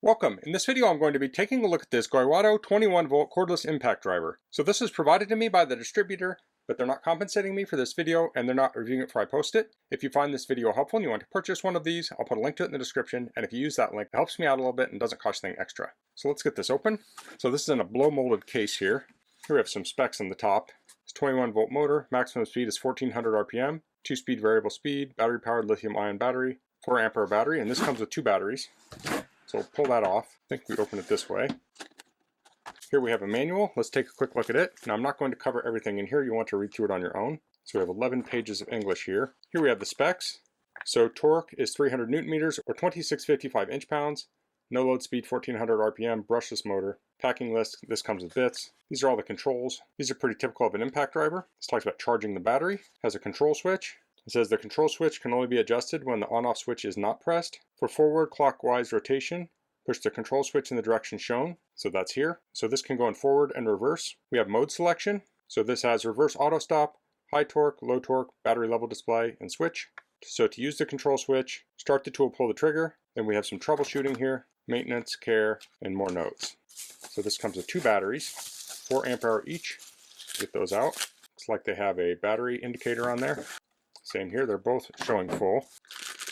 Welcome. In this video I'm going to be taking a look at this GoYwato 21V cordless impact driver. So this is provided to me by the distributor, but they're not compensating me for this video and they're not reviewing it before I post it. If you find this video helpful and you want to purchase one of these, I'll put a link to it in the description, and if you use that link, it helps me out a little bit and doesn't cost anything extra. So let's get this open. So this is in a blow molded case here. Here we have some specs on the top. It's 21V motor, maximum speed is 1400 RPM, 2-speed variable speed, battery powered lithium ion battery, 4 ampere battery, and this comes with 2 batteries. So we'll pull that off. I think we open it this way. Here we have a manual. Let's take a quick look at it. Now I'm not going to cover everything in here. You want to read through it on your own. So we have 11 pages of English here. Here we have the specs. So torque is 300 Newton meters or 2655 inch-pounds. No load speed 1400 RPM, brushless motor. Packing list, this comes with bits. These are all the controls. These are pretty typical of an impact driver. This talks about charging the battery. Has a control switch. It says the control switch can only be adjusted when the on-off switch is not pressed. For forward clockwise rotation, push the control switch in the direction shown. So that's here. So this can go in forward and reverse. We have mode selection. So this has reverse auto stop, high torque, low torque, battery level display, and switch. So to use the control switch, start the tool, pull the trigger. Then we have some troubleshooting here, maintenance, care, and more notes. So this comes with 2 batteries, 4 ampere each. Get those out. Looks like they have a battery indicator on there. Same here, they're both showing full.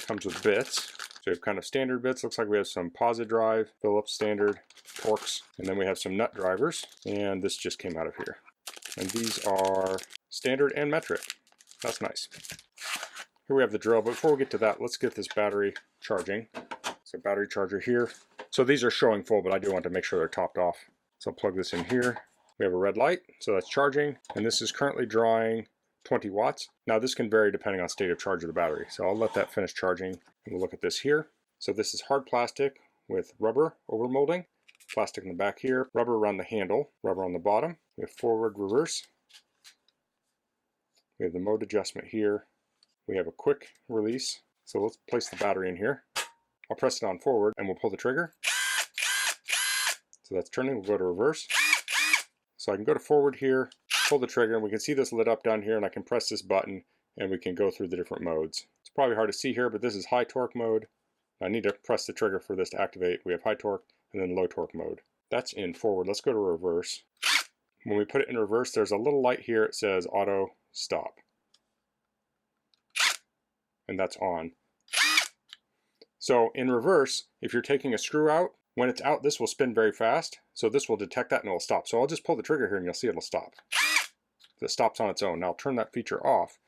Comes with bits. So we have kind of standard bits. Looks like we have some posit drive, Phillips standard, Torx, and then we have some nut drivers. And this just came out of here. And these are standard and metric. That's nice. Here we have the drill, but before we get to that, let's get this battery charging. So battery charger here. So these are showing full, but I do want to make sure they're topped off. So I'll plug this in here. We have a red light, so that's charging. And this is currently drawing 20 watts. Now this can vary depending on state of charge of the battery. So I'll let that finish charging and we'll look at this here. So this is hard plastic with rubber over molding. Plastic in the back here, rubber around the handle, rubber on the bottom. We have forward, reverse. We have the mode adjustment here. We have a quick release. So let's place the battery in here. I'll press it on forward and we'll pull the trigger. So that's turning, we'll go to reverse. So I can go to forward here, pull the trigger, and we can see this lit up down here, and I can press this button and we can go through the different modes. It's probably hard to see here, but this is high torque mode. I need to press the trigger for this to activate. We have high torque and then low torque mode. That's in forward. Let's go to reverse. When we put it in reverse, there's a little light here. It says auto stop. And that's on. So in reverse, if you're taking a screw out, when it's out, this will spin very fast. So this will detect that and it will stop. So I'll just pull the trigger here and you'll see it'll stop. It stops on its own. Now I'll turn that feature off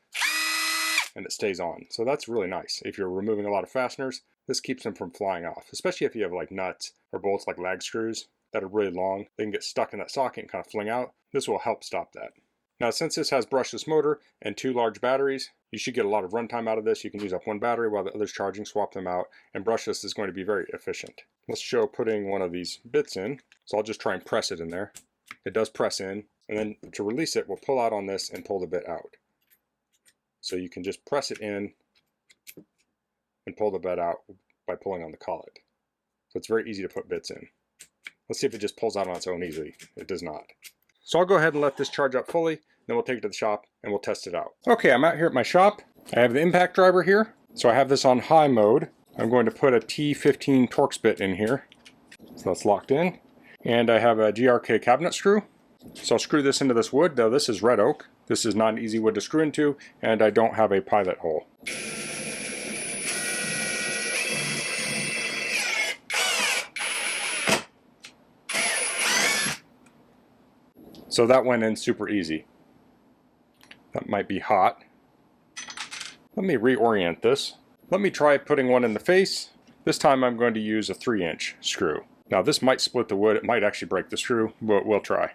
and it stays on. So that's really nice. If you're removing a lot of fasteners, this keeps them from flying off, especially if you have like nuts or bolts like lag screws that are really long. They can get stuck in that socket and kind of fling out. This will help stop that. Now since this has brushless motor and 2 large batteries, you should get a lot of runtime out of this. You can use up 1 battery while the other's charging, swap them out, and brushless is going to be very efficient. Let's show putting one of these bits in. So I'll just try and press it in there. It does press in, and then to release it, we'll pull out on this and pull the bit out. So you can just press it in and pull the bit out by pulling on the collet. So it's very easy to put bits in. Let's see if it just pulls out on its own easily. It does not. So I'll go ahead and let this charge up fully, then we'll take it to the shop and we'll test it out. Okay, I'm out here at my shop. I have the impact driver here. So I have this on high mode. I'm going to put a T15 Torx bit in here. So that's locked in. And I have a GRK cabinet screw. So I'll screw this into this wood. Now this is red oak. This is not an easy wood to screw into, and I don't have a pilot hole. So that went in super easy. That might be hot. Let me reorient this. Let me try putting one in the face. This time I'm going to use a 3-inch screw. Now this might split the wood. It might actually break the screw, but we'll try.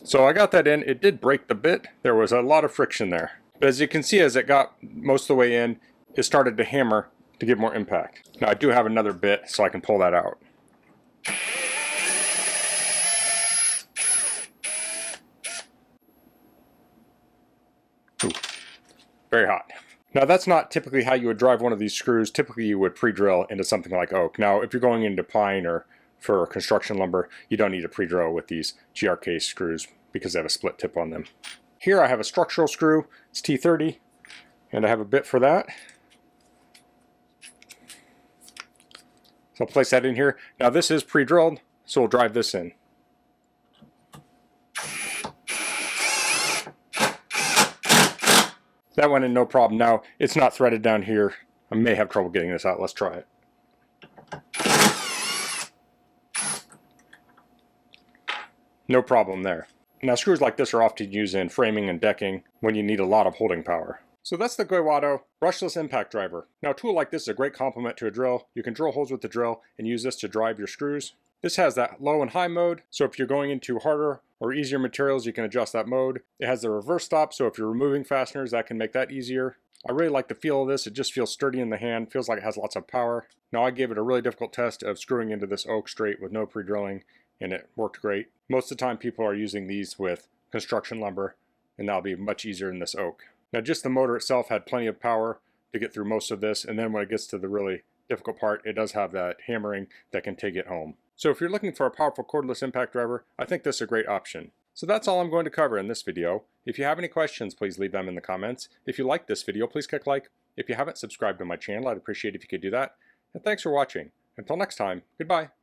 So I got that in. It did break the bit. There was a lot of friction there. But as you can see, as it got most of the way in, it started to hammer to give more impact. Now I do have another bit, so I can pull that out. Ooh, very hot. Now that's not typically how you would drive one of these screws. Typically you would pre-drill into something like oak. Now if you're going into pine or for construction lumber, you don't need a pre-drill with these GRK screws because they have a split tip on them. Here I have a structural screw, it's T30, and I have a bit for that. So I'll place that in here. Now this is pre-drilled, so we'll drive this in. That went in no problem. Now it's not threaded down here. I may have trouble getting this out. Let's try it. No problem there. Now screws like this are often used in framing and decking when you need a lot of holding power. So that's the GoYwato brushless impact driver. Now a tool like this is a great complement to a drill. You can drill holes with the drill and use this to drive your screws. This has that low and high mode, so if you're going into harder or easier materials, you can adjust that mode. It has the reverse stop, so if you're removing fasteners, that can make that easier. I really like the feel of this. It just feels sturdy in the hand, feels like it has lots of power. Now I gave it a really difficult test of screwing into this oak straight with no pre-drilling, and it worked great. Most of the time people are using these with construction lumber, and that'll be much easier in this oak. Now just the motor itself had plenty of power to get through most of this, and then when it gets to the really difficult part, it does have that hammering that can take it home. So if you're looking for a powerful cordless impact driver, I think this is a great option. So that's all I'm going to cover in this video. If you have any questions, please leave them in the comments. If you liked this video, please click like. If you haven't subscribed to my channel, I'd appreciate if you could do that. And thanks for watching. Until next time, goodbye.